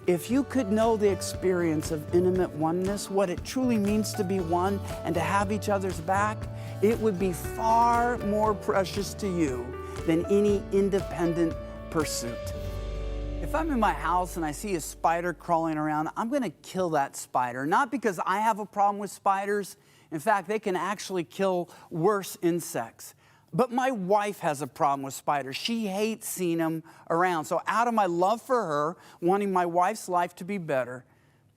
If you could know the experience of intimate oneness, what it truly means to be one and to have each other's back, it would be far more precious to you than any independent pursuit. If I'm in my house and I see a spider crawling around, I'm going to kill that spider. Not because I have a problem with spiders. In fact, they can actually kill worse insects. But my wife has a problem with spiders. She hates seeing them around. So out of my love for her, wanting my wife's life to be better,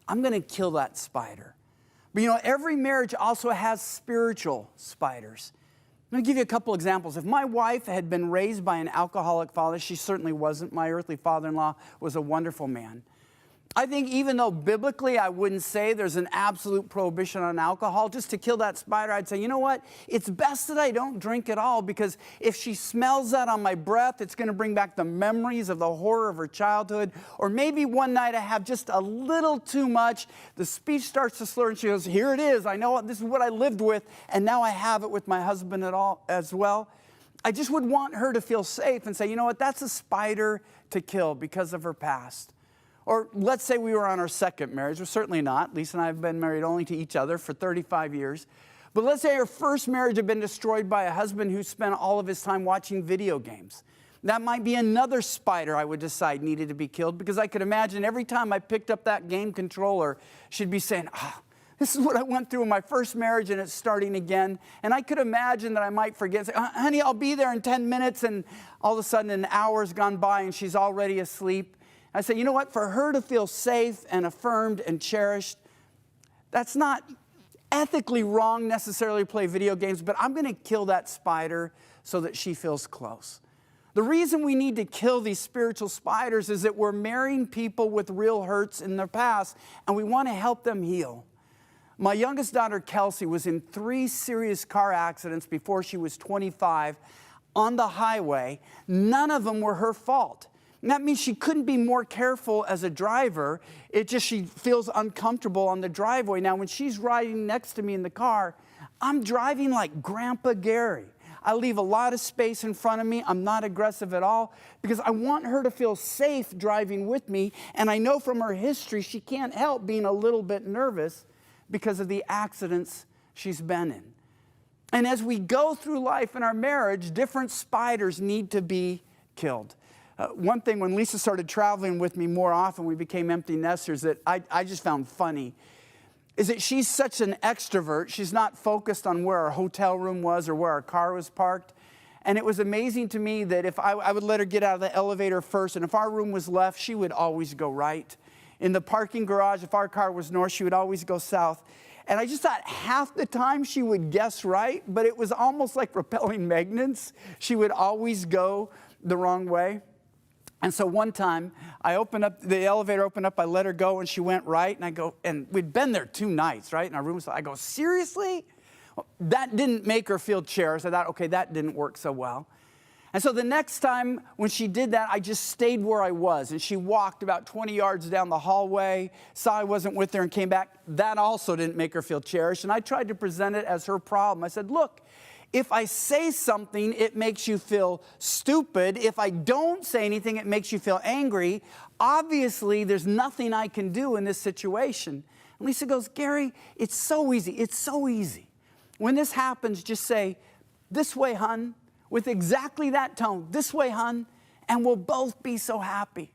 I'm going to kill that spider. But you know, every marriage also has spiritual spiders. Let me give you a couple examples. If my wife had been raised by an alcoholic father, she certainly wasn't. My earthly father-in-law was a wonderful man. I think even though biblically I wouldn't say there's an absolute prohibition on alcohol, just to kill that spider, I'd say, you know what? It's best that I don't drink at all, because if she smells that on my breath, it's going to bring back the memories of the horror of her childhood. Or maybe one night I have just a little too much. The speech starts to slur and she goes, here it is. I know this is what I lived with, and now I have it with my husband as well. I just would want her to feel safe and say, you know what? That's a spider to kill because of her past. Or let's say we were on our second marriage. We're certainly not. Lisa and I have been married only to each other for 35 years. But let's say our first marriage had been destroyed by a husband who spent all of his time watching video games. That might be another spider I would decide needed to be killed, because I could imagine every time I picked up that game controller, she'd be saying, this is what I went through in my first marriage and it's starting again. And I could imagine that I might forget, say, honey, I'll be there in 10 minutes. And all of a sudden an hour's gone by and she's already asleep. I say, you know what, for her to feel safe and affirmed and cherished, that's not ethically wrong necessarily to play video games, but I'm going to kill that spider so that she feels close. The reason we need to kill these spiritual spiders is that we're marrying people with real hurts in their past, and we want to help them heal. My youngest daughter, Kelsey, was in 3 serious car accidents before she was 25 on the highway. None of them were her fault. And that means she couldn't be more careful as a driver. She feels uncomfortable on the driveway. Now, when she's riding next to me in the car, I'm driving like Grandpa Gary. I leave a lot of space in front of me. I'm not aggressive at all, because I want her to feel safe driving with me. And I know from her history, she can't help being a little bit nervous because of the accidents she's been in. And as we go through life in our marriage, different spiders need to be killed. One thing, when Lisa started traveling with me more often, we became empty nesters, that I just found funny, is that she's such an extrovert. She's not focused on where our hotel room was or where our car was parked. And it was amazing to me that if I would let her get out of the elevator first, and if our room was left, she would always go right. In the parking garage, if our car was north, she would always go south. And I just thought half the time she would guess right, but it was almost like repelling magnets. She would always go the wrong way. And so one time, the elevator opened up, I let her go, and she went right, and I go, and we'd been there 2 nights, right, in our room, so I go, seriously? Well, that didn't make her feel cherished. I thought, okay, that didn't work so well. And so the next time when she did that, I just stayed where I was, and she walked about 20 yards down the hallway, saw I wasn't with her, and came back. That also didn't make her feel cherished, and I tried to present it as her problem. I said, look, if I say something, it makes you feel stupid. If I don't say anything, it makes you feel angry. Obviously, there's nothing I can do in this situation. And Lisa goes, Gary, it's so easy. It's so easy. When this happens, just say, this way, hun, with exactly that tone, this way, hun, and we'll both be so happy.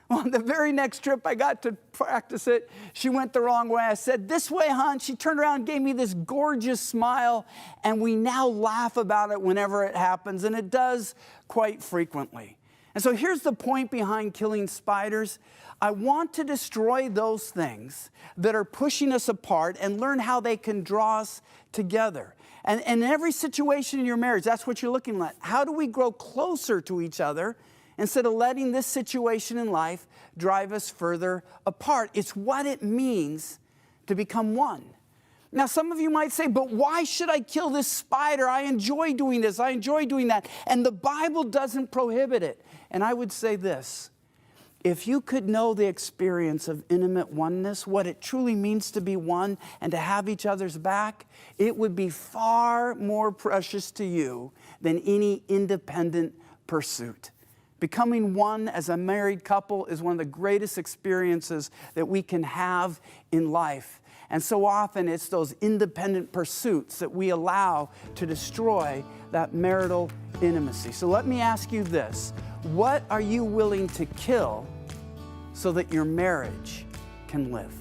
Well, the very next trip I got to practice it, she went the wrong way. I said, this way, hon. She turned around and gave me this gorgeous smile, and we now laugh about it whenever it happens, and it does quite frequently. And so here's the point behind killing spiders. I want to destroy those things that are pushing us apart and learn how they can draw us together. And in every situation in your marriage, that's what you're looking at. How do we grow closer to each other instead of letting this situation in life drive us further apart? It's what it means to become one. Now, some of you might say, but why should I kill this spider? I enjoy doing this. I enjoy doing that. And the Bible doesn't prohibit it. And I would say this. If you could know the experience of intimate oneness, what it truly means to be one and to have each other's back, it would be far more precious to you than any independent pursuit. Becoming one as a married couple is one of the greatest experiences that we can have in life. And so often it's those independent pursuits that we allow to destroy that marital intimacy. So let me ask you this: what are you willing to kill so that your marriage can live?